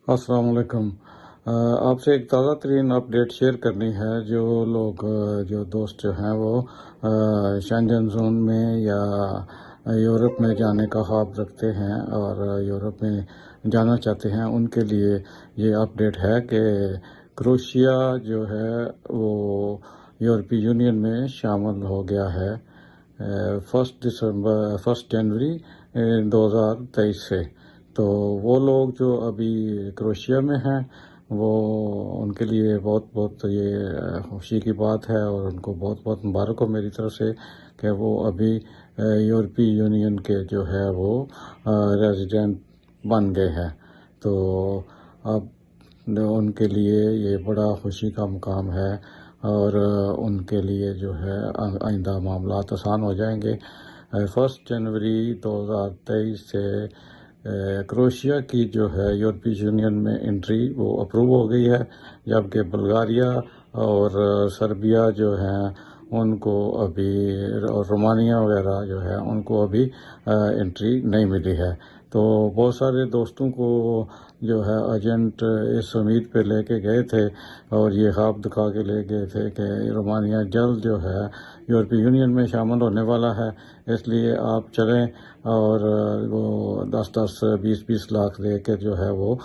السلام علیکم۔ آپ سے ایک تازہ ترین اپڈیٹ شیئر کرنی ہے۔ جو لوگ جو دوست جو ہیں وہ شینجن زون میں یا یورپ میں جانے کا خواب رکھتے ہیں اور یورپ میں جانا چاہتے ہیں، ان کے لیے یہ اپڈیٹ ہے کہ کروشیا جو ہے وہ یورپی یونین میں شامل ہو گیا ہے 1 جنوری 2023 سے۔ تو وہ لوگ جو ابھی کروشیا میں ہیں وہ ان کے لیے بہت بہت یہ خوشی کی بات ہے، اور ان کو بہت بہت مبارک ہو میری طرف سے کہ وہ ابھی یورپی یونین کے جو ہے وہ ریزیڈنٹ بن گئے ہیں۔ تو اب ان کے لیے یہ بڑا خوشی کا مقام ہے، اور ان کے لیے جو ہے آئندہ معاملات آسان ہو جائیں گے۔ 1 جنوری 2023 سے کروشیا کی جو ہے یورپی یونین میں انٹری وہ اپروو ہو گئی ہے، جبکہ بلغاریہ اور سربیا جو ہیں ان کو ابھی، اور رومانیہ وغیرہ جو ہے ان کو ابھی انٹری نہیں ملی ہے۔ تو بہت سارے دوستوں کو جو ہے ایجنٹ اس امید پہ لے کے گئے تھے اور یہ خواب دکھا کے لے گئے تھے کہ رومانیہ جلد جو ہے یورپی یونین میں شامل ہونے والا ہے، اس لیے آپ چلیں اور وہ 10-10 20-20 لاکھ دے کے جو ہے وہ